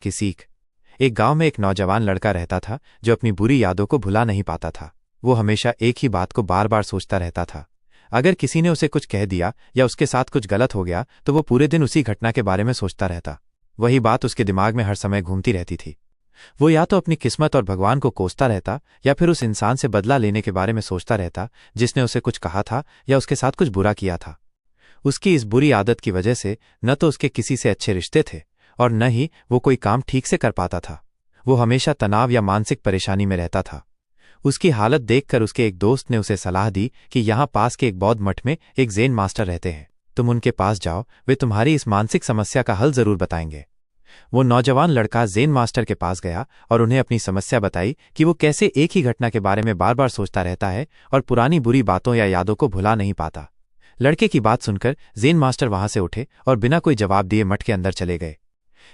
की सीख। एक गांव में एक नौजवान लड़का रहता था जो अपनी बुरी यादों को भुला नहीं पाता था। वो हमेशा एक ही बात को बार बार सोचता रहता था। अगर किसी ने उसे कुछ कह दिया या उसके साथ कुछ गलत हो गया तो वो पूरे दिन उसी घटना के बारे में सोचता रहता। वही बात उसके दिमाग में हर समय घूमती रहती थी। वो या तो अपनी किस्मत और भगवान को कोसता रहता या फिर उस इंसान से बदला लेने के बारे में सोचता रहता जिसने उसे कुछ कहा था या उसके साथ कुछ बुरा किया था। उसकी इस बुरी आदत की वजह से न तो उसके किसी से अच्छे रिश्ते थे और न ही वो कोई काम ठीक से कर पाता था। वो हमेशा तनाव या मानसिक परेशानी में रहता था। उसकी हालत देखकर उसके एक दोस्त ने उसे सलाह दी कि यहाँ पास के एक बौद्ध मठ में एक ज़ेन मास्टर रहते हैं, तुम उनके पास जाओ, वे तुम्हारी इस मानसिक समस्या का हल जरूर बताएंगे। वो नौजवान लड़का ज़ेन मास्टर के पास गया और उन्हें अपनी समस्या बताई कि वो कैसे एक ही घटना के बारे में बार बार सोचता रहता है और पुरानी बुरी बातों या यादों को भुला नहीं पाता। लड़के की बात सुनकर ज़ेन मास्टर वहां से उठे और बिना कोई जवाब दिए मठ के अंदर चले गए।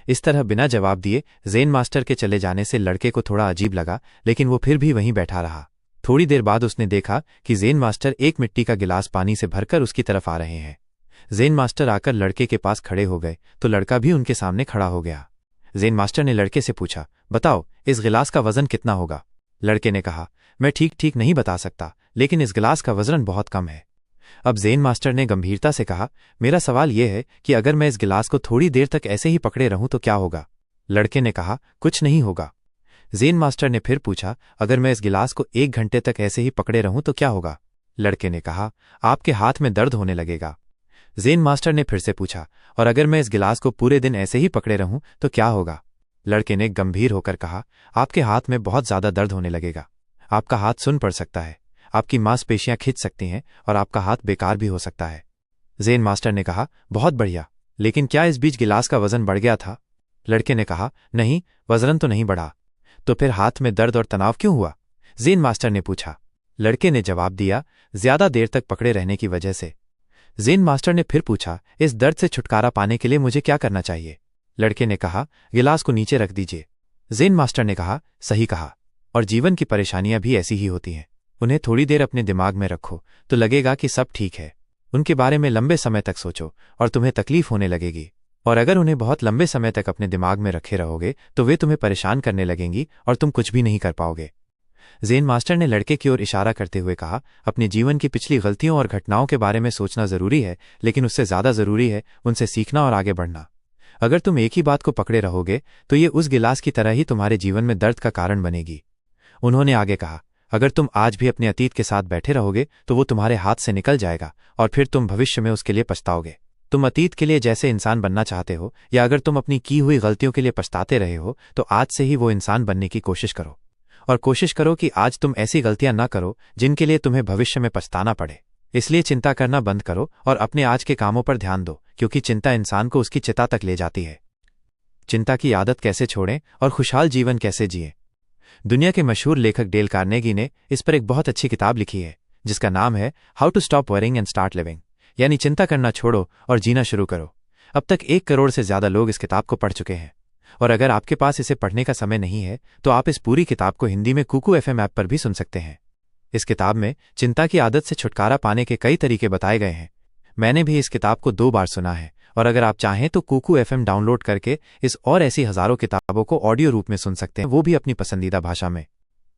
इस तरह बिना जवाब दिए ज़ेन मास्टर के चले जाने से लड़के को थोड़ा अजीब लगा, लेकिन वो फिर भी वहीं बैठा रहा। थोड़ी देर बाद उसने देखा कि ज़ेन मास्टर एक मिट्टी का गिलास पानी से भरकर उसकी तरफ आ रहे हैं। ज़ेन मास्टर आकर लड़के के पास खड़े हो गए तो लड़का भी उनके सामने खड़ा हो गया। ज़ेन मास्टर ने लड़के से पूछा, बताओ इस गिलास का वजन कितना होगा? लड़के ने कहा, मैं ठीक नहीं बता सकता, लेकिन इस गिलास का वजन बहुत कम है। अब ज़ेन मास्टर ने गंभीरता से कहा, मेरा सवाल यह है कि अगर मैं इस गिलास को थोड़ी देर तक ऐसे ही पकड़े रहूं तो क्या होगा? लड़के ने कहा, कुछ नहीं होगा। ज़ेन मास्टर ने फिर पूछा, अगर मैं इस गिलास को 1 घंटे तक ऐसे ही पकड़े रहूं तो क्या होगा? लड़के ने कहा, आपके हाथ में दर्द होने लगेगा। ज़ेन मास्टर ने फिर से पूछा, और अगर मैं इस गिलास को पूरे दिन ऐसे ही पकड़े रहूं तो क्या होगा? लड़के ने गंभीर होकर कहा, आपके हाथ में बहुत ज्यादा दर्द होने लगेगा। आपका हाथ सुन पड़ सकता है, आपकी मांसपेशियां खिंच सकती हैं और आपका हाथ बेकार भी हो सकता है। ज़ेन मास्टर ने कहा, बहुत बढ़िया, लेकिन क्या इस बीच गिलास का वजन बढ़ गया था? लड़के ने कहा, नहीं, वजन तो नहीं बढ़ा। तो फिर हाथ में दर्द और तनाव क्यों हुआ? ज़ेन मास्टर ने पूछा। लड़के ने जवाब दिया, ज्यादा देर तक पकड़े रहने की वजह से। ज़ेन मास्टर ने फिर पूछा, इस दर्द से छुटकारा पाने के लिए मुझे क्या करना चाहिए? लड़के ने कहा, गिलास को नीचे रख दीजिए। ज़ेन मास्टर ने कहा, सही कहा, और जीवन की परेशानियां भी ऐसी ही होती हैं। उन्हें थोड़ी देर अपने दिमाग में रखो तो लगेगा कि सब ठीक है। उनके बारे में लंबे समय तक सोचो और तुम्हें तकलीफ होने लगेगी, और अगर उन्हें बहुत लंबे समय तक अपने दिमाग में रखे रहोगे तो वे तुम्हें परेशान करने लगेंगी और तुम कुछ भी नहीं कर पाओगे। ज़ेन मास्टर ने लड़के की ओर इशारा करते हुए कहा, अपने जीवन की पिछली गलतियों और घटनाओं के बारे में सोचना जरूरी है, लेकिन उससे ज्यादा जरूरी है उनसे सीखना और आगे बढ़ना। अगर तुम एक ही बात को पकड़े रहोगे तो ये उस गिलास की तरह ही तुम्हारे जीवन में दर्द का कारण बनेगी। उन्होंने आगे कहा, अगर तुम आज भी अपने अतीत के साथ बैठे रहोगे तो वो तुम्हारे हाथ से निकल जाएगा और फिर तुम भविष्य में उसके लिए पछताओगे। तुम अतीत के लिए जैसे इंसान बनना चाहते हो या अगर तुम अपनी की हुई गलतियों के लिए पछताते रहे हो तो आज से ही वो इंसान बनने की कोशिश करो, और कोशिश करो कि आज तुम ऐसी गलतियां ना करो जिनके लिए तुम्हें भविष्य में पछताना पड़े। इसलिए चिंता करना बंद करो और अपने आज के कामों पर ध्यान दो, क्योंकि चिंता इंसान को उसकी चिता तक ले जाती है। चिंता की आदत कैसे छोड़ें और खुशहाल जीवन कैसे जिएं? दुनिया के मशहूर लेखक डेल कार्नेगी ने इस पर एक बहुत अच्छी किताब लिखी है जिसका नाम है how to stop worrying and start living, यानी चिंता करना छोड़ो और जीना शुरू करो। अब तक 1 करोड़ से ज्यादा लोग इस किताब को पढ़ चुके हैं, और अगर आपके पास इसे पढ़ने का समय नहीं है तो आप इस पूरी किताब को हिंदी में कुकू FM ऐप पर भी सुन सकते हैं। इस किताब में चिंता की आदत से छुटकारा पाने के कई तरीके बताए गए हैं। मैंने भी इस किताब को 2 बार सुना है, और अगर आप चाहें तो कुकू FM डाउनलोड करके इस और ऐसी हजारों किताबों को ऑडियो रूप में सुन सकते हैं, वो भी अपनी पसंदीदा भाषा में।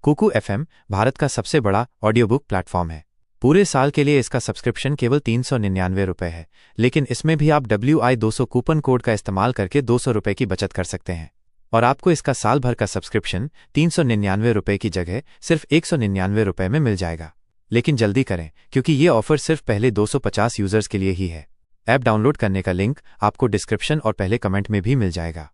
कुकू FM भारत का सबसे बड़ा ऑडियो बुक प्लेटफॉर्म है। पूरे साल के लिए इसका सब्सक्रिप्शन केवल 399 रुपये है, लेकिन इसमें भी आप WI200 कूपन कोड का इस्तेमाल करके 200 रुपये की बचत कर सकते हैं, और आपको इसका साल भर का सब्सक्रिप्शन 399 रुपये की जगह सिर्फ 199 रुपये में मिल जाएगा। लेकिन जल्दी करें, क्योंकि ये ऑफर सिर्फ पहले 250 यूजर्स के लिए ही है। ऐप डाउनलोड करने का लिंक आपको डिस्क्रिप्शन और पहले कमेंट में भी मिल जाएगा।